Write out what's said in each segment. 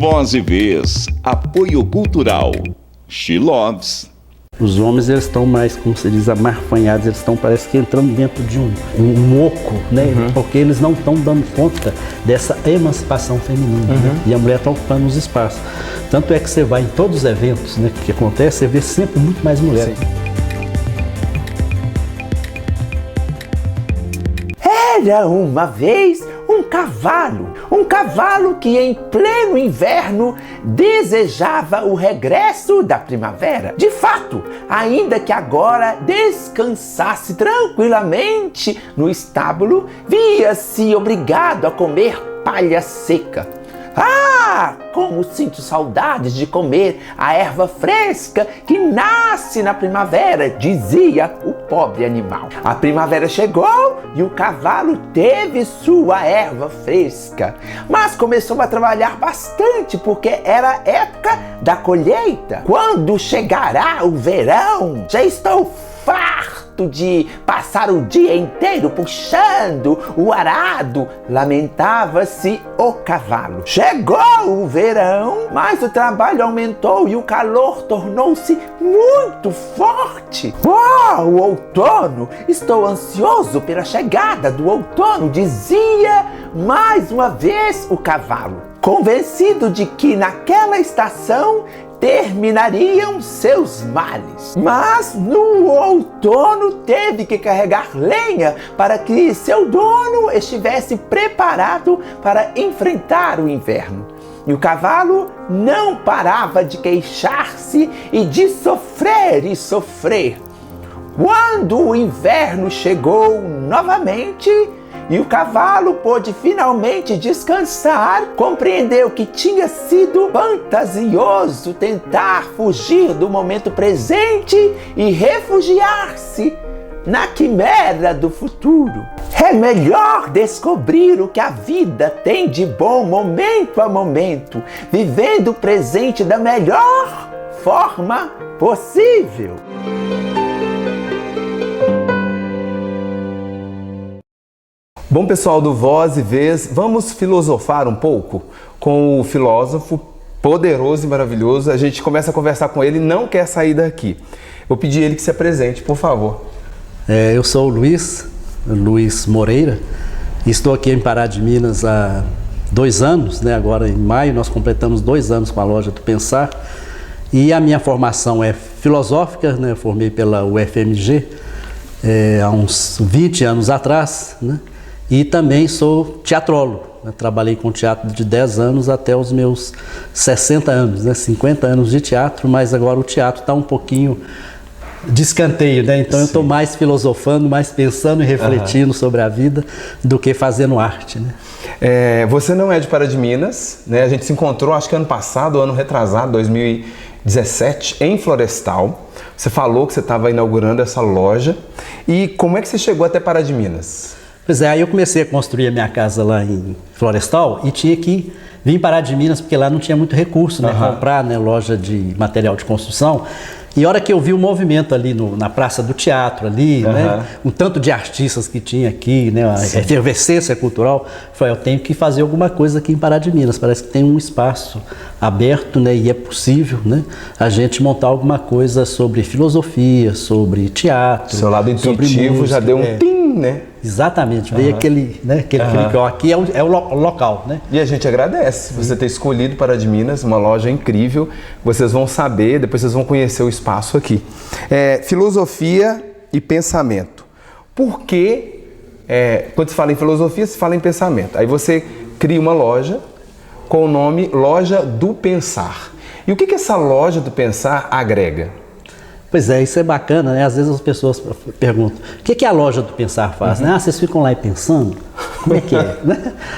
Voz e Vez, apoio cultural. She Loves. Os homens, eles estão mais, como se diz, amarfanhados, eles estão, parece que entrando dentro de um oco, né? Porque eles não estão dando conta dessa emancipação feminina, né? E a mulher está ocupando os espaços. Tanto é que você vai em todos os eventos, né, que acontece, você vê sempre muito mais mulheres. Era uma vez um cavalo que em pleno inverno desejava o regresso da primavera. De fato, ainda que agora descansasse tranquilamente no estábulo, via-se obrigado a comer palha seca. Ah, como sinto saudades de comer a erva fresca que nasce na primavera, dizia o pobre animal. A primavera chegou e o cavalo teve sua erva fresca, mas começou a trabalhar bastante porque era a época da colheita. Quando chegará o verão? Já estou farto de passar o dia inteiro puxando o arado, lamentava-se o cavalo. Chegou o verão, mas o trabalho aumentou e o calor tornou-se muito forte. Oh, o outono! Estou ansioso pela chegada do outono, dizia mais uma vez o cavalo, convencido de que naquela estação terminariam seus males. Mas no outono teve que carregar lenha para que seu dono estivesse preparado para enfrentar o inverno. E o cavalo não parava de queixar-se e de sofrer e sofrer. Quando o inverno chegou novamente e o cavalo pôde finalmente descansar, compreendeu que tinha sido fantasioso tentar fugir do momento presente e refugiar-se na quimera do futuro. É melhor descobrir o que a vida tem de bom momento a momento, vivendo o presente da melhor forma possível. Bom, pessoal do Voz e Vez, vamos filosofar um pouco com o filósofo poderoso e maravilhoso. A gente começa a conversar com ele e não quer sair daqui. Vou pedir ele que se apresente, por favor. Eu sou o Luiz Moreira, e estou aqui em Pará de Minas há 2 anos, né? Agora em maio nós completamos 2 anos com a loja do Pensar, e a minha formação é filosófica, né? Eu formei pela UFMG há uns 20 anos atrás, né? E também sou teatrólogo, né? Trabalhei com teatro de 10 anos até os meus 60 anos, né? 50 anos de teatro, mas agora o teatro está um pouquinho de escanteio, né? Então eu estou mais filosofando, mais pensando e refletindo sobre a vida do que fazendo arte, né? Você não é de Pará de Minas, né? A gente se encontrou, acho que ano passado, ano retrasado, 2017, em Florestal. Você falou que você estava inaugurando essa loja. E como é que você chegou até Pará de Minas? Pois é, aí eu comecei a construir a minha casa lá em Florestal e tinha que vir Pará de Minas, porque lá não tinha muito recurso, né? Comprar, né, loja de material de construção. E a hora que eu vi o movimento ali na Praça do Teatro, ali, né, um tanto de artistas que tinha aqui, né, a efervescência cultural, eu falei, eu tenho que fazer alguma coisa aqui em Pará de Minas. Parece que tem um espaço aberto, né, e é possível, né, a gente montar alguma coisa sobre filosofia, sobre teatro. Seu lado intuitivo música, já deu um tim, né? Exatamente, veio aquele clique, ó, aqui é o local, né? E a gente agradece você ter escolhido Pará de Minas, uma loja incrível. Vocês vão saber, depois vocês vão conhecer o espaço aqui. Filosofia e pensamento. Por que, quando se fala em filosofia, se fala em pensamento? Aí você cria uma loja com o nome Loja do Pensar. E o que essa Loja do Pensar agrega? Pois é, isso é bacana, né? Às vezes as pessoas perguntam, o que a Loja do Pensar faz? Né? Vocês ficam lá pensando? Como é que é?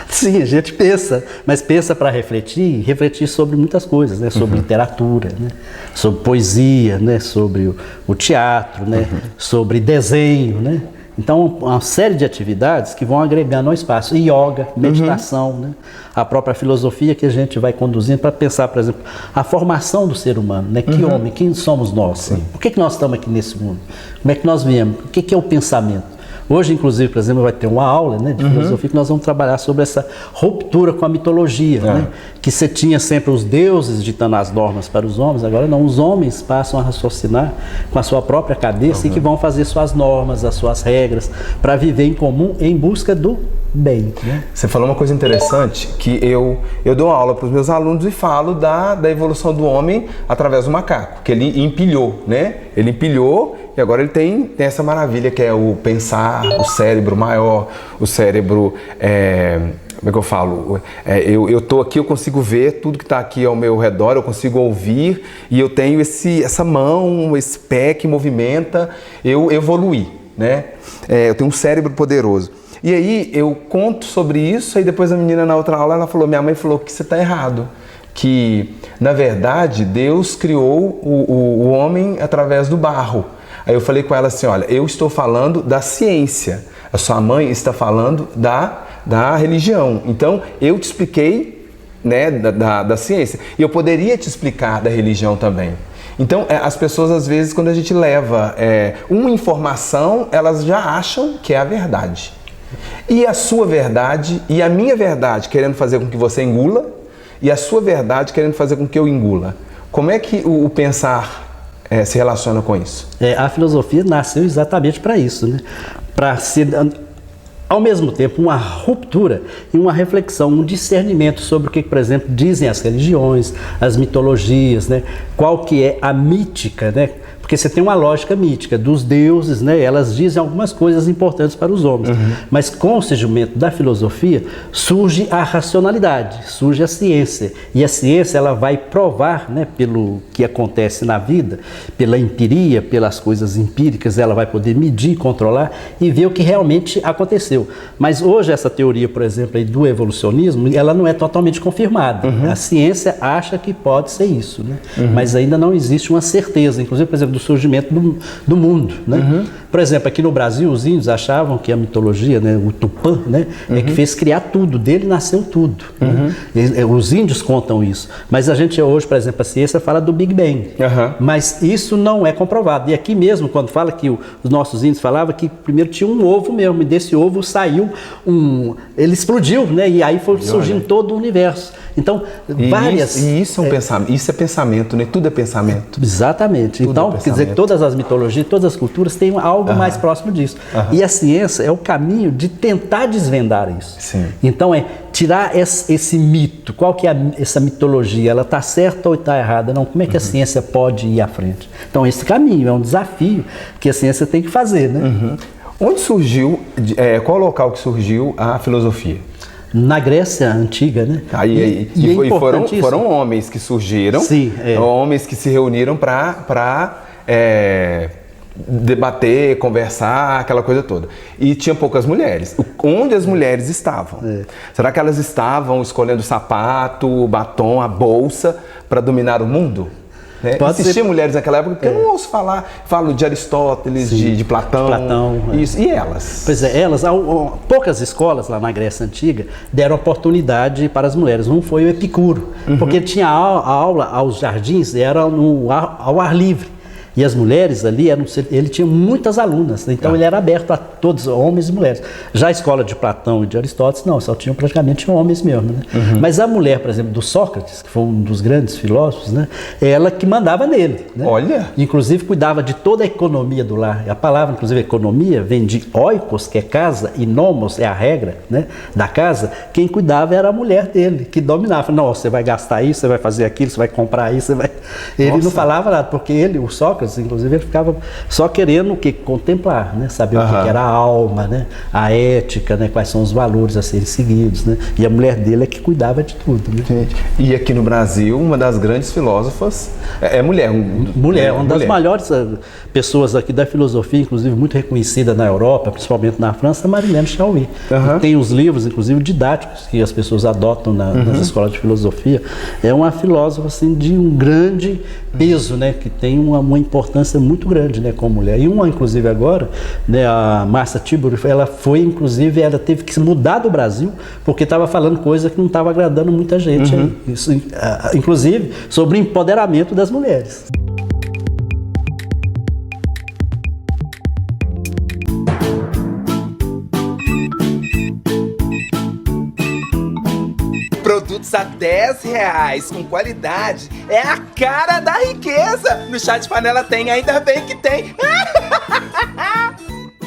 Sim, a gente pensa, mas pensa para refletir sobre muitas coisas, né? Sobre literatura, né? Sobre poesia, né? Sobre o teatro, né? Sobre desenho, né? Então, uma série de atividades que vão agregando ao espaço. Yoga, meditação, né? A própria filosofia que a gente vai conduzindo para pensar, por exemplo, a formação do ser humano, né? Que homem, quem somos nós? Por que nós estamos aqui nesse mundo? Como é que nós viemos? O que é o pensamento? Hoje, inclusive, por exemplo, vai ter uma aula, né, de filosofia que nós vamos trabalhar sobre essa ruptura com a mitologia, né? Que você tinha sempre os deuses ditando as normas para os homens, agora não, os homens passam a raciocinar com a sua própria cabeça e que vão fazer suas normas, as suas regras, para viver em comum em busca do bem. Né? Você falou uma coisa interessante, que eu dou uma aula para os meus alunos e falo da evolução do homem através do macaco, que ele empilhou, né? Ele empilhou e agora ele tem essa maravilha que é o pensar, o cérebro maior, o cérebro... como é que eu falo? Eu tô aqui, eu consigo ver tudo que está aqui ao meu redor, eu consigo ouvir e eu tenho essa mão, esse pé que movimenta, eu evoluí, né? Eu tenho um cérebro poderoso. E aí eu conto sobre isso, aí depois a menina na outra aula, ela falou, minha mãe falou que você está errado, que na verdade Deus criou o homem através do barro. Aí eu falei com ela assim, olha, eu estou falando da ciência, a sua mãe está falando da religião. Então, eu te expliquei, né, da ciência. E eu poderia te explicar da religião também. Então, as pessoas, às vezes, quando a gente leva uma informação, elas já acham que é a verdade. E a sua verdade e a minha verdade querendo fazer com que você engula, e a sua verdade querendo fazer com que eu engula. Como é que o pensar se relaciona com isso? A filosofia nasceu exatamente para isso, né? Para ser, ao mesmo tempo, uma ruptura e uma reflexão, um discernimento sobre o que, por exemplo, dizem as religiões, as mitologias, né? Qual que é a mítica, né? Porque você tem uma lógica mítica dos deuses, né? Elas dizem algumas coisas importantes para os homens. Mas com o surgimento da filosofia, surge a racionalidade, surge a ciência. E a ciência, ela vai provar, né, pelo que acontece na vida, pela empiria, pelas coisas empíricas, ela vai poder medir, controlar e ver o que realmente aconteceu. Mas hoje essa teoria, por exemplo, aí do evolucionismo, ela não é totalmente confirmada. A ciência acha que pode ser isso, né? Mas ainda não existe uma certeza. Inclusive, por exemplo, do surgimento do mundo, né? Por exemplo, aqui no Brasil, os índios achavam que a mitologia, né, o Tupã, né, é que fez criar tudo, dele nasceu tudo. Né? Os índios contam isso. Mas a gente hoje, por exemplo, a ciência fala do Big Bang. Mas isso não é comprovado. E aqui mesmo, quando fala que os nossos índios falavam que primeiro tinha um ovo mesmo, e desse ovo saiu ele explodiu, né? E aí foi surgindo todo o universo. Então, várias... E isso é um pensamento, isso é pensamento, né? Tudo é pensamento. Exatamente. Tudo então, quer dizer, todas as mitologias, todas as culturas têm algo mais próximo disso. E a ciência é o caminho de tentar desvendar isso. Sim. Então, tirar esse mito. Qual que é essa mitologia? Ela está certa ou está errada? Não, como é que a ciência pode ir à frente? Então, esse caminho é um desafio que a ciência tem que fazer, né? Onde surgiu, qual local que surgiu a filosofia? Na Grécia Antiga, né? Foram homens que surgiram, sim, homens que se reuniram para debater, conversar, aquela coisa toda. E tinha poucas mulheres. Onde as mulheres estavam? Será que elas estavam escolhendo o sapato, o batom, a bolsa para dominar o mundo? Existiam mulheres naquela época, porque eu não ouço falo de Aristóteles, de Platão. Isso. E elas? Pois é, poucas escolas lá na Grécia Antiga deram oportunidade para as mulheres. Um foi o Epicuro, porque ele tinha aula aos jardins, era ao ar livre. E as mulheres ali, ele tinha muitas alunas, então ele era aberto a todos, homens e mulheres. Já a escola de Platão e de Aristóteles, não, só tinham praticamente homens mesmo, né? Mas a mulher, por exemplo, do Sócrates, que foi um dos grandes filósofos, né? Ela que mandava nele. Né? Olha! Inclusive cuidava de toda a economia do lar. A palavra, inclusive, economia, vem de oikos, que é casa, e nomos é a regra, né, da casa. Quem cuidava era a mulher dele, que dominava. Não, você vai gastar isso, você vai fazer aquilo, você vai comprar isso, Ele não falava nada, porque o Sócrates, inclusive, ele ficava só querendo contemplar, né? Saber o que era a alma, né? A ética, né? Quais são os valores a serem seguidos, né? E a mulher dele é que cuidava de tudo, né? E aqui no Brasil, uma das grandes filósofas é mulher. Uma das maiores pessoas aqui da filosofia, inclusive muito reconhecida na Europa, principalmente na França, Marilène Chauí. Tem os livros, inclusive, didáticos que as pessoas adotam nas escolas de filosofia. É uma filósofa, assim, de um grande peso, né? Que tem uma importância muito grande, né, como mulher. E inclusive agora, né, a Marcia Tiburi, ela teve que se mudar do Brasil porque estava falando coisa que não estava agradando muita gente. Isso, inclusive sobre o empoderamento das mulheres. Só R$10 com qualidade é a cara da riqueza. No Chá de Panela tem, ainda bem que tem.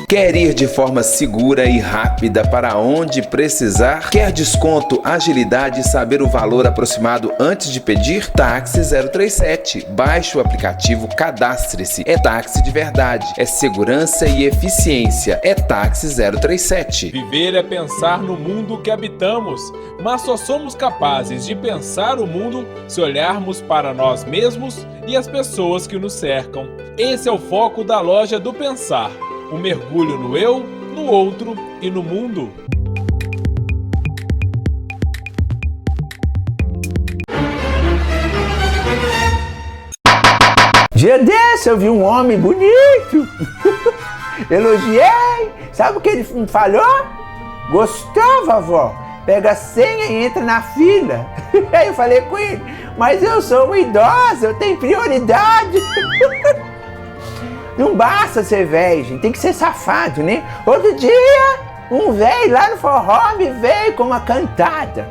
Quer ir de forma segura e rápida para onde precisar? Quer desconto, agilidade e saber o valor aproximado antes de pedir? Táxi 037. Baixe o aplicativo, cadastre-se. É táxi de verdade. É segurança e eficiência. É táxi 037. Viver é pensar no mundo que habitamos, mas só somos capazes de pensar o mundo se olharmos para nós mesmos e as pessoas que nos cercam. Esse é o foco da Loja do Pensar. Um mergulho no eu, no outro e no mundo. Dia desse eu vi um homem bonito. Elogiei. Sabe o que ele me falou? Gostou, vovó? Pega a senha e entra na fila. Aí eu falei com ele, mas eu sou uma idosa, eu tenho prioridade. Não basta ser velho, gente, tem que ser safado, né? Outro dia, um velho lá no forró me veio com uma cantada.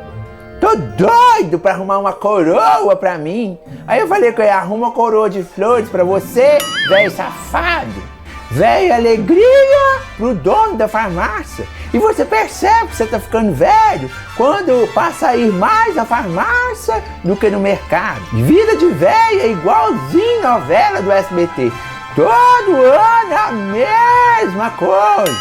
Tô doido pra arrumar uma coroa pra mim. Aí eu falei com ele, arruma uma coroa de flores pra você, velho safado. Velho alegria pro dono da farmácia. E você percebe que você tá ficando velho quando passa a ir mais na farmácia do que no mercado. Vida de velho é igualzinho novela do SBT. Todo ano é a mesma coisa.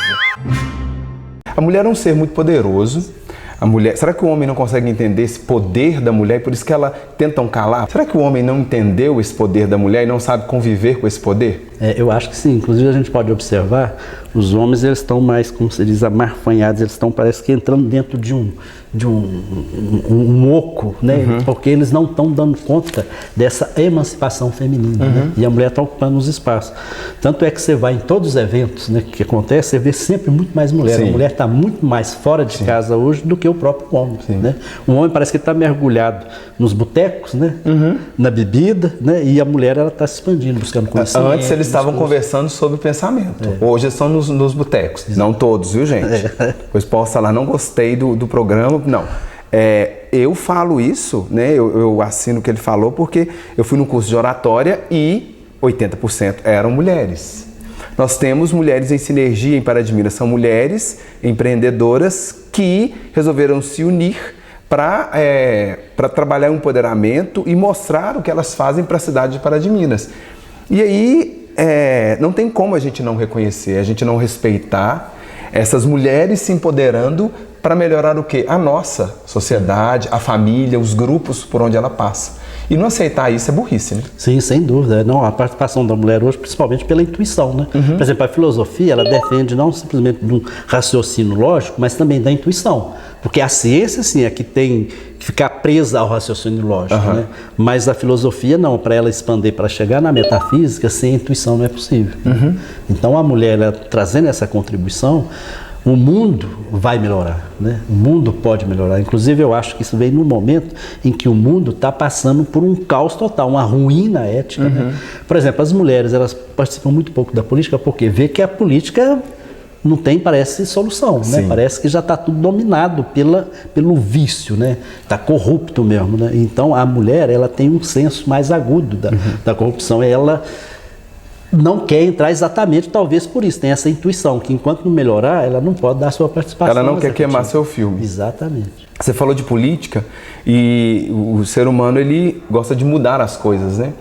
A mulher é um ser muito poderoso. A mulher, será que o homem não consegue entender esse poder da mulher e por isso que ela tentam calar? Será que o homem não entendeu esse poder da mulher e não sabe conviver com esse poder? Eu acho que sim. Inclusive a gente pode observar, os homens eles estão mais, como se diz, amarfanhados, eles estão parece que entrando dentro de um oco, né? Porque eles não estão dando conta dessa emancipação feminina, né? E a mulher está ocupando os espaços. Tanto é que você vai em todos os eventos, né, que acontece, você vê sempre muito mais mulher. Sim. A mulher está muito mais fora de casa hoje do que o próprio homem, né? O homem parece que está mergulhado nos botecos, né? Na bebida, né? E a mulher ela está se expandindo, buscando conhecimento. Antes eles estavam conversando sobre pensamento. Hoje estão nos botecos. Não todos, viu, gente? Pois posso falar, não gostei do programa. Não. Eu falo isso, né? Eu assino o que ele falou porque eu fui no curso de oratória e 80% eram mulheres. Nós temos mulheres em sinergia em Pará de Minas. São mulheres empreendedoras que resolveram se unir para trabalhar o empoderamento e mostrar o que elas fazem para a cidade de Pará de Minas. E aí não tem como a gente não reconhecer, a gente não respeitar essas mulheres se empoderando para melhorar o quê? A nossa sociedade, a família, os grupos por onde ela passa. E não aceitar isso é burrice, né? Sim, sem dúvida. Não, a participação da mulher hoje, principalmente pela intuição, né? Por exemplo, a filosofia, ela defende não simplesmente de um raciocínio lógico, mas também da intuição. Porque a ciência, sim, é que tem que ficar presa ao raciocínio lógico, né? Mas a filosofia não, para ela expandir, para chegar na metafísica, sem intuição não é possível. Então a mulher, ela, trazendo essa contribuição, o mundo vai melhorar, né? O mundo pode melhorar. Inclusive, eu acho que isso vem no momento em que o mundo está passando por um caos total, uma ruína ética, né? Por exemplo, as mulheres, elas participam muito pouco da política porque vê que a política não tem, parece, solução, né? Parece que já está tudo dominado pelo vício, né? Está corrupto mesmo, né? Então, a mulher, ela tem um senso mais agudo da corrupção. Ela não quer entrar exatamente, talvez por isso, tem essa intuição, que enquanto não melhorar, ela não pode dar sua participação. Ela não quer queimar seu filme. Exatamente. Você falou de política e o ser humano, ele gosta de mudar as coisas, né?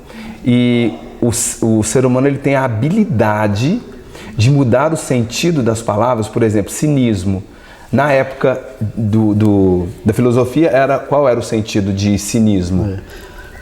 E o ser humano, ele tem a habilidade de mudar o sentido das palavras. Por exemplo, cinismo. Na época da filosofia, qual era o sentido de cinismo?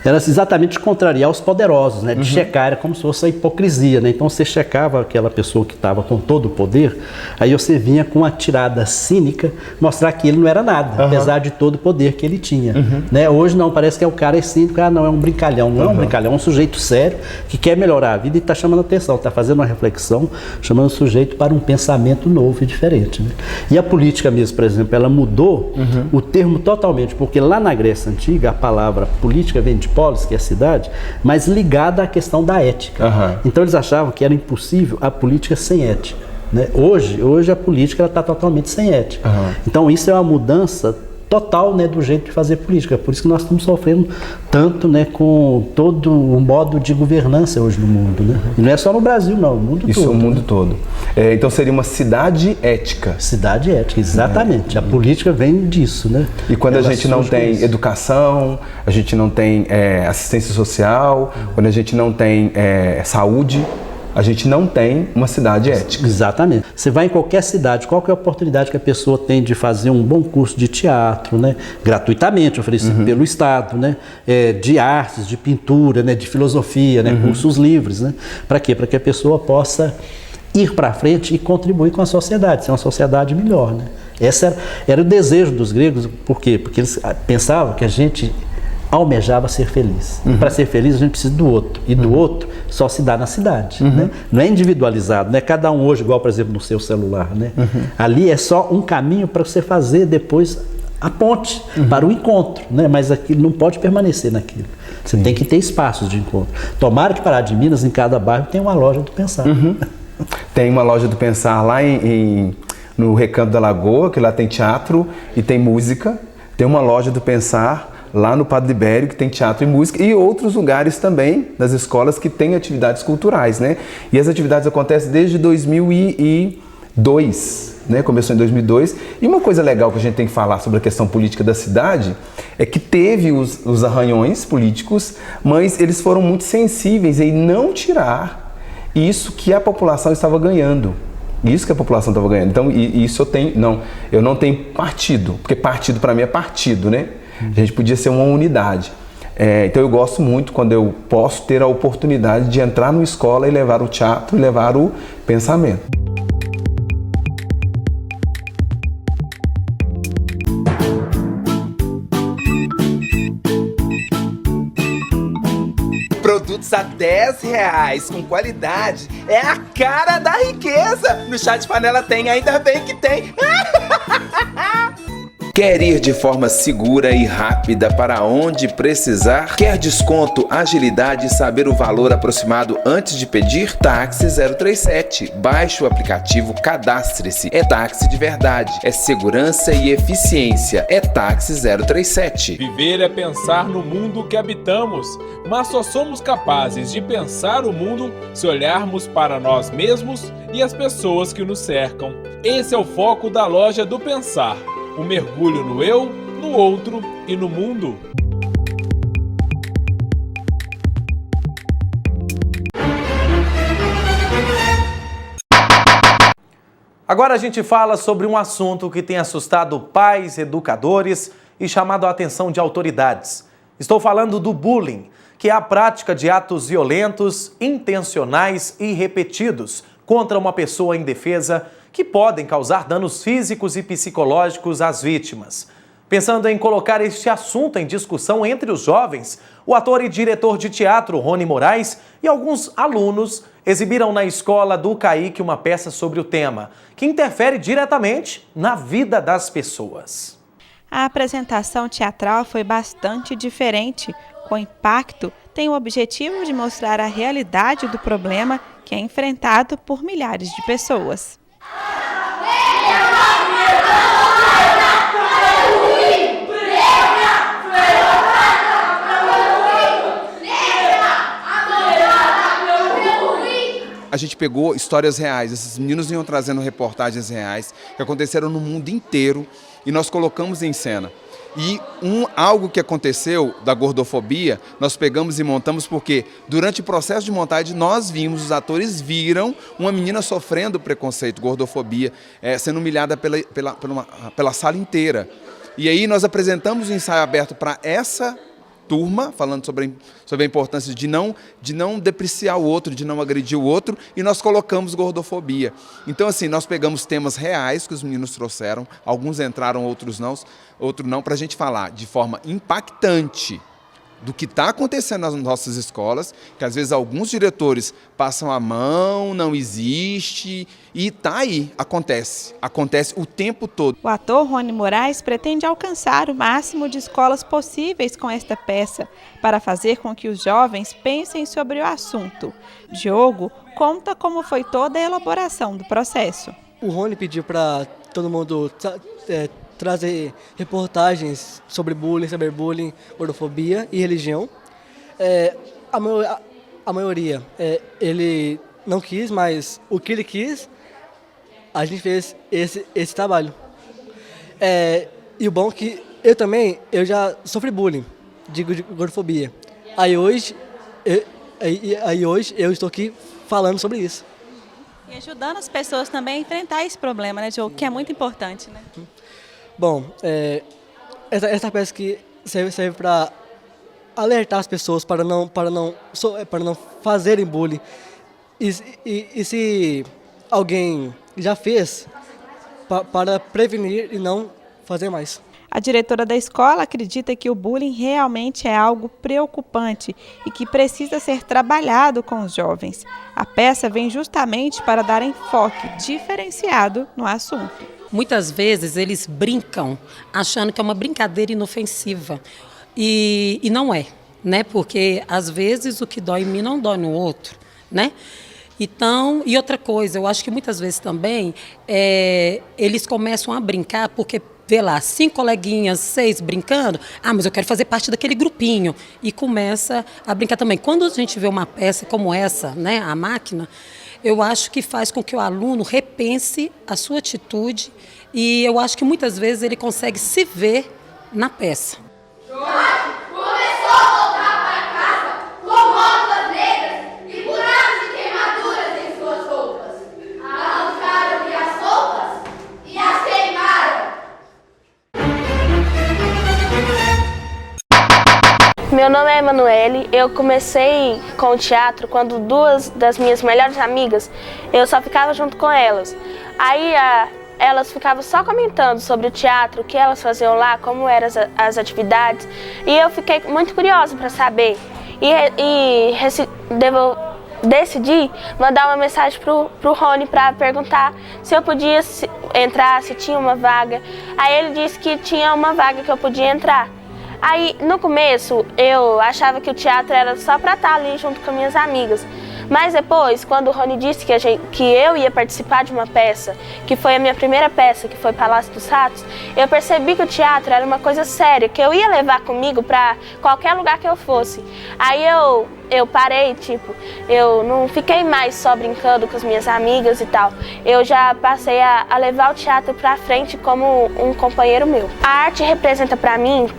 Era exatamente contrariar os poderosos, né? De checar, era como se fosse a hipocrisia, né? Então você checava aquela pessoa que estava com todo o poder, aí você vinha com uma tirada cínica, mostrar que ele não era nada, apesar de todo o poder que ele tinha. Né? Hoje não, parece que o cara é cínico, não, é um brincalhão. Não é um brincalhão, é um sujeito sério que quer melhorar a vida e está chamando atenção, está fazendo uma reflexão, chamando o sujeito para um pensamento novo e diferente. Né? E a política mesmo, por exemplo, ela mudou o termo totalmente, porque lá na Grécia Antiga, a palavra política vem de polis, que é a cidade, mas ligada à questão da ética. Então eles achavam que era impossível a política sem ética. Né? Hoje a política está totalmente sem ética. Então isso é uma mudança total, né, do jeito de fazer política. Por isso que nós estamos sofrendo tanto, né, com todo o modo de governança hoje no mundo, né? E não é só no Brasil, não, o mundo todo. Isso é o mundo todo. Então seria uma cidade ética. Cidade ética, exatamente. A política vem disso, né? E quando a gente não tem educação, a gente não tem assistência social, quando a gente não tem saúde, a gente não tem uma cidade ética. Exatamente. Você vai em qualquer cidade, qual que é a oportunidade que a pessoa tem de fazer um bom curso de teatro, né? Gratuitamente, oferecido pelo Estado, né? De artes, de pintura, né? De filosofia, né? Cursos livres, né? Para quê? Para que a pessoa possa ir para frente e contribuir com a sociedade, ser uma sociedade melhor, né? Esse era o desejo dos gregos. Por quê? Porque eles pensavam que a gente almejava ser feliz. Para ser feliz a gente precisa do outro, e do outro só se dá na cidade, né? Não é individualizado, não é cada um hoje igual, por exemplo, no seu celular, né? Ali é só um caminho para você fazer depois a ponte para o encontro, né? Mas aquilo não pode permanecer naquilo. Você tem que ter espaços de encontro. Tomara que Pará de Minas, em cada bairro, tem uma loja do Pensar. Tem uma loja do Pensar lá no Recanto da Lagoa, que lá tem teatro e tem música. Tem uma loja do Pensar lá no Padre Libério, que tem teatro e música, e outros lugares também das escolas que têm atividades culturais, né? E as atividades acontecem desde 2002, né? Começou em 2002. E uma coisa legal que a gente tem que falar sobre a questão política da cidade é que teve os arranhões políticos, mas eles foram muito sensíveis em não tirar isso que a população estava ganhando. Isso que a população estava ganhando. Então, isso eu não tenho partido, porque partido para mim é partido, né? A gente podia ser uma unidade. Então eu gosto muito quando eu posso ter a oportunidade de entrar numa escola e levar o teatro e levar o pensamento. Produtos a R$10 com qualidade é a cara da riqueza. No Chá de Panela tem, ainda bem que tem. Quer ir de forma segura e rápida para onde precisar? Quer desconto, agilidade e saber o valor aproximado antes de pedir? Táxi 037. Baixe o aplicativo, cadastre-se. É táxi de verdade. É segurança e eficiência. É táxi 037. Viver é pensar no mundo que habitamos, mas só somos capazes de pensar o mundo se olharmos para nós mesmos e as pessoas que nos cercam. Esse é o foco da Loja do Pensar. Um mergulho no eu, no outro e no mundo. Agora a gente fala sobre um assunto que tem assustado pais, educadores e chamado a atenção de autoridades. Estou falando do bullying, que é a prática de atos violentos, intencionais e repetidos contra uma pessoa indefesa que podem causar danos físicos e psicológicos às vítimas. Pensando em colocar este assunto em discussão entre os jovens, o ator e diretor de teatro Rony Moraes e alguns alunos exibiram na escola do CAIC uma peça sobre o tema, que interfere diretamente na vida das pessoas. A apresentação teatral foi bastante diferente. Com impacto, tem o objetivo de mostrar a realidade do problema que é enfrentado por milhares de pessoas. A gente pegou histórias reais, esses meninos iam trazendo reportagens reais que aconteceram no mundo inteiro e nós colocamos em cena. E algo que aconteceu da gordofobia, nós pegamos e montamos porque durante o processo de montagem nós vimos, os atores viram uma menina sofrendo preconceito, gordofobia, sendo humilhada pela sala inteira. E aí nós apresentamos um ensaio aberto para essa turma, falando sobre a importância de não depreciar o outro, de não agredir o outro, e nós colocamos gordofobia. Então, assim, nós pegamos temas reais que os meninos trouxeram, alguns entraram, outros não, para a gente falar de forma impactante do que está acontecendo nas nossas escolas, que às vezes alguns diretores passam a mão, não existe, e tá aí, acontece o tempo todo. O ator Rony Moraes pretende alcançar o máximo de escolas possíveis com esta peça, para fazer com que os jovens pensem sobre o assunto. Diogo conta como foi toda a elaboração do processo. O Rony pediu para todo mundo trazer reportagens sobre bullying, gordofobia e religião. A maioria, ele não quis, mas o que ele quis, a gente fez esse trabalho. E o bom é que eu já sofri bullying, de gordofobia. Aí hoje eu estou aqui falando sobre isso. E ajudando as pessoas também a enfrentar esse problema, né, Diogo? Que é muito importante, né? Bom, essa peça aqui serve para alertar as pessoas para não fazerem bullying. E se alguém já fez, para prevenir e não fazer mais. A diretora da escola acredita que o bullying realmente é algo preocupante e que precisa ser trabalhado com os jovens. A peça vem justamente para dar enfoque diferenciado no assunto. Muitas vezes eles brincam achando que é uma brincadeira inofensiva e não é, né? Porque às vezes o que dói em mim não dói no outro, né? Então, e outra coisa, eu acho que muitas vezes também eles começam a brincar porque vê lá 5 coleguinhas, 6 brincando, mas eu quero fazer parte daquele grupinho e começa a brincar também. Quando a gente vê uma peça como essa, né, a máquina, eu acho que faz com que o aluno repense a sua atitude e eu acho que muitas vezes ele consegue se ver na peça. Meu nome é Emanuele, eu comecei com o teatro quando 2 das minhas melhores amigas, eu só ficava junto com elas. Aí elas ficavam só comentando sobre o teatro, o que elas faziam lá, como eram as atividades, e eu fiquei muito curiosa para saber. Decidi mandar uma mensagem pro Rony para perguntar se eu podia entrar, se tinha uma vaga. Aí ele disse que tinha uma vaga que eu podia entrar. Aí, no começo, eu achava que o teatro era só para estar ali junto com minhas amigas. Mas depois, quando o Rony disse que eu ia participar de uma peça, que foi a minha primeira peça, que foi Palácio dos Ratos, eu percebi que o teatro era uma coisa séria, que eu ia levar comigo para qualquer lugar que eu fosse. Aí eu parei, eu não fiquei mais só brincando com as minhas amigas e tal. Eu já passei a levar o teatro para frente como um companheiro meu. A arte representa para mim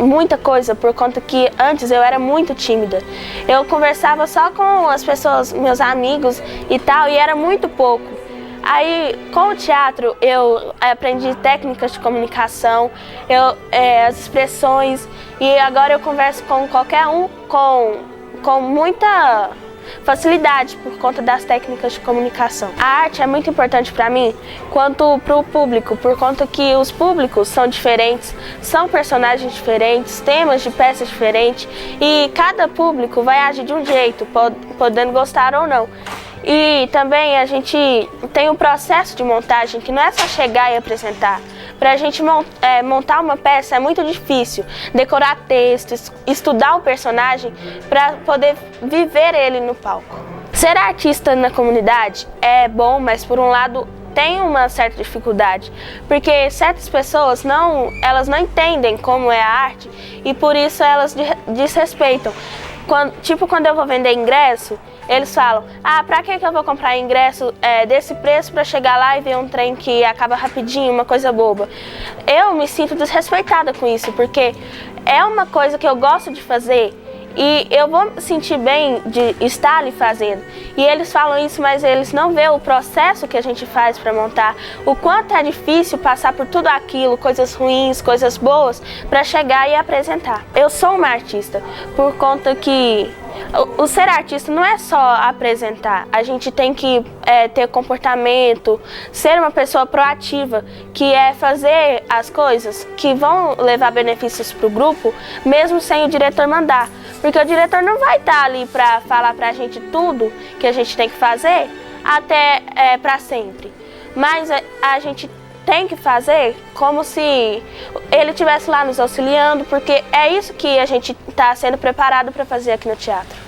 muita coisa, por conta que antes eu era muito tímida. Eu conversava só com as pessoas, meus amigos e tal, e era muito pouco. Aí, com o teatro, eu aprendi técnicas de comunicação, as expressões, e agora eu converso com qualquer um com muita facilidade por conta das técnicas de comunicação. A arte é muito importante para mim quanto para o público, por conta que os públicos são diferentes, são personagens diferentes, temas de peças diferentes e cada público vai agir de um jeito, podendo gostar ou não. E também a gente tem um processo de montagem que não é só chegar e apresentar. Para a gente montar uma peça é muito difícil, decorar textos, estudar o personagem para poder viver ele no palco. Ser artista na comunidade é bom, mas por um lado tem uma certa dificuldade, porque certas pessoas elas não entendem como é a arte e por isso elas desrespeitam. Quando eu vou vender ingresso, eles falam, pra que eu vou comprar ingresso desse preço para chegar lá e ver um trem que acaba rapidinho, uma coisa boba. Eu me sinto desrespeitada com isso, porque é uma coisa que eu gosto de fazer e eu vou me sentir bem de estar ali fazendo. E eles falam isso, mas eles não veem o processo que a gente faz para montar, o quanto é difícil passar por tudo aquilo, coisas ruins, coisas boas, para chegar e apresentar. Eu sou uma artista, por conta que o ser artista não é só apresentar, a gente tem que ter comportamento, ser uma pessoa proativa, que é fazer as coisas que vão levar benefícios para o grupo, mesmo sem o diretor mandar. Porque o diretor não vai estar ali para falar para a gente tudo que a gente tem que fazer até para sempre. Mas a gente tem que fazer como se ele estivesse lá nos auxiliando, porque é isso que a gente está sendo preparado para fazer aqui no teatro.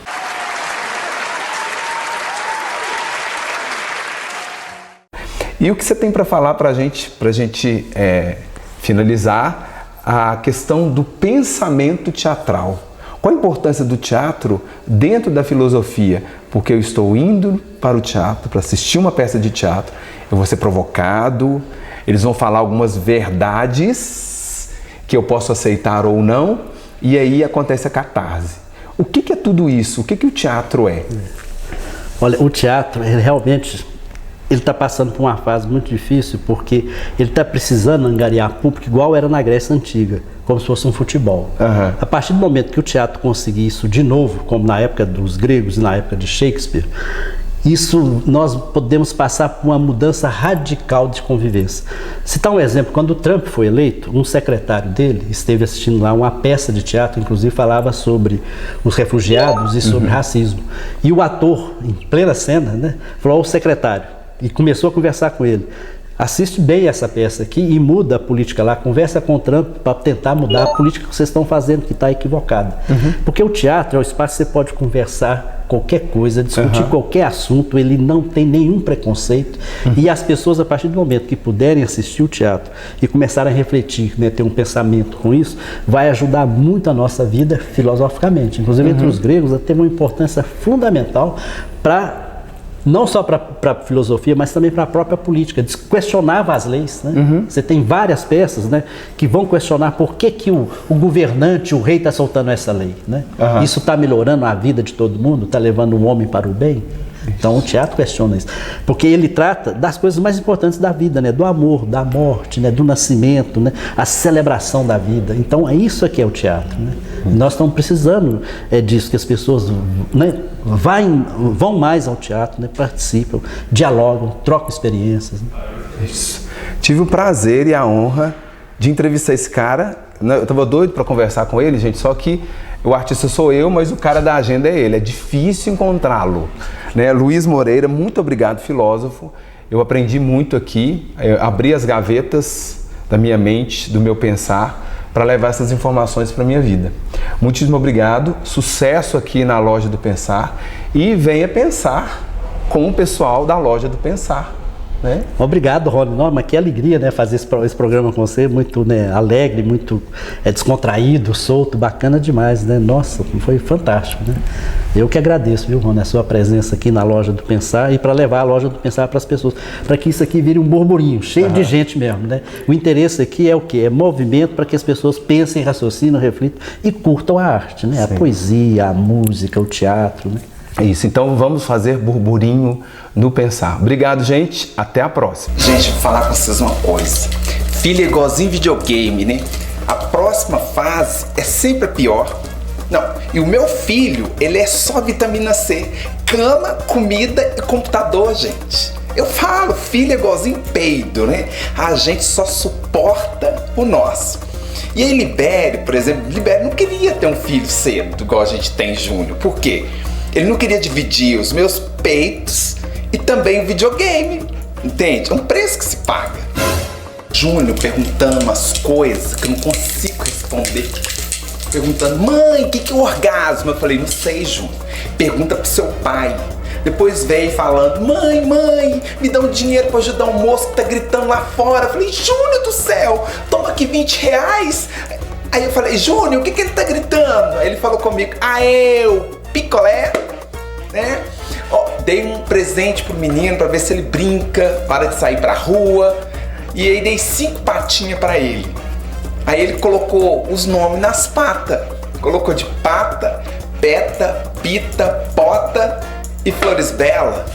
E o que você tem para falar para a gente finalizar, a questão do pensamento teatral. Qual a importância do teatro dentro da filosofia? Porque eu estou indo para o teatro, para assistir uma peça de teatro, eu vou ser provocado, eles vão falar algumas verdades que eu posso aceitar ou não, e aí acontece a catarse. O que é tudo isso? O que o teatro é? Olha, o teatro, ele realmente está passando por uma fase muito difícil, porque ele está precisando angariar público igual era na Grécia Antiga, como se fosse um futebol. A partir do momento que o teatro conseguir isso de novo, como na época dos gregos e na época de Shakespeare, isso nós podemos passar por uma mudança radical de convivência. Citar um exemplo, quando o Trump foi eleito, um secretário dele esteve assistindo lá uma peça de teatro, inclusive falava sobre os refugiados e sobre racismo. E o ator, em plena cena, né, falou ao secretário, e começou a conversar com ele: assiste bem essa peça aqui e muda a política lá, conversa com o Trump para tentar mudar a política que vocês estão fazendo, que está equivocada. Porque o teatro é o espaço que você pode conversar qualquer coisa, discutir qualquer assunto, ele não tem nenhum preconceito. E as pessoas, a partir do momento que puderem assistir o teatro e começarem a refletir, né, ter um pensamento com isso, vai ajudar muito a nossa vida filosoficamente. Inclusive, entre os gregos, tem uma importância fundamental para não só para a filosofia, mas também para a própria política. Questionava as leis, né? Você tem várias peças, né, que vão questionar por que o governante, o rei está soltando essa lei, né? Isso está melhorando a vida de todo mundo? Está levando o homem para o bem? Então o teatro questiona isso, porque ele trata das coisas mais importantes da vida, né? Do amor, da morte, né? Do nascimento, né? A celebração da vida. Então é isso que é o teatro, né? Nós estamos precisando disso, que as pessoas, né, vão mais ao teatro, né? Participam, dialogam, trocam experiências, né? Isso. Tive o prazer e a honra de entrevistar esse cara. Eu estava doido para conversar com ele, gente, só que o artista sou eu, mas o cara da agenda é ele. É difícil encontrá-lo, né? Luiz Moreira, muito obrigado, filósofo. Eu aprendi muito aqui, eu abri as gavetas da minha mente, do meu pensar, para levar essas informações para a minha vida. Muitíssimo obrigado, sucesso aqui na Loja do Pensar e venha pensar com o pessoal da Loja do Pensar. Né? Obrigado, Rony. Não, mas que alegria, né, fazer esse programa com você, muito, né, alegre, muito descontraído, solto, bacana demais, né? Nossa, foi fantástico, né? Eu que agradeço, viu, Rony, a sua presença aqui na Loja do Pensar e para levar a Loja do Pensar para as pessoas, para que isso aqui vire um burburinho, cheio de gente mesmo, né? O interesse aqui é o quê? É movimento para que as pessoas pensem, raciocinem, reflitam e curtam a arte, né? A poesia, a música, o teatro, né? É isso, então vamos fazer burburinho no pensar. Obrigado, gente, até a próxima. Gente, vou falar com vocês uma coisa. Filho é igualzinho videogame, né? A próxima fase é sempre a pior. Não, e o meu filho, ele é só vitamina C. Cama, comida e computador, gente. Eu falo, filho é igualzinho peido, né? A gente só suporta o nosso. E aí Libério, por exemplo, Libério não queria ter um filho cedo, igual a gente tem Júnior. Por quê? Ele não queria dividir os meus peitos e também o videogame, entende? É um preço que se paga. Júnior perguntando umas coisas que eu não consigo responder. Perguntando, mãe, o que é o orgasmo? Eu falei, não sei, Júnior. Pergunta pro seu pai. Depois veio falando, mãe, me dá um dinheiro pra ajudar um moço que tá gritando lá fora. Eu falei, Júnior do céu, toma aqui R$20. Aí eu falei, Júnior, o que ele tá gritando? Aí ele falou comigo, picolé, né? Dei um presente pro menino para ver se ele brinca, para de sair pra rua. E aí dei 5 patinhas para ele. Aí ele colocou os nomes nas patas. Colocou de pata, peta, pita, pota e flores bela.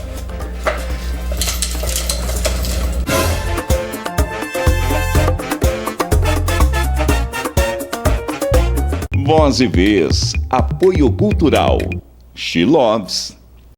Voz e Vez, apoio cultural. She Loves.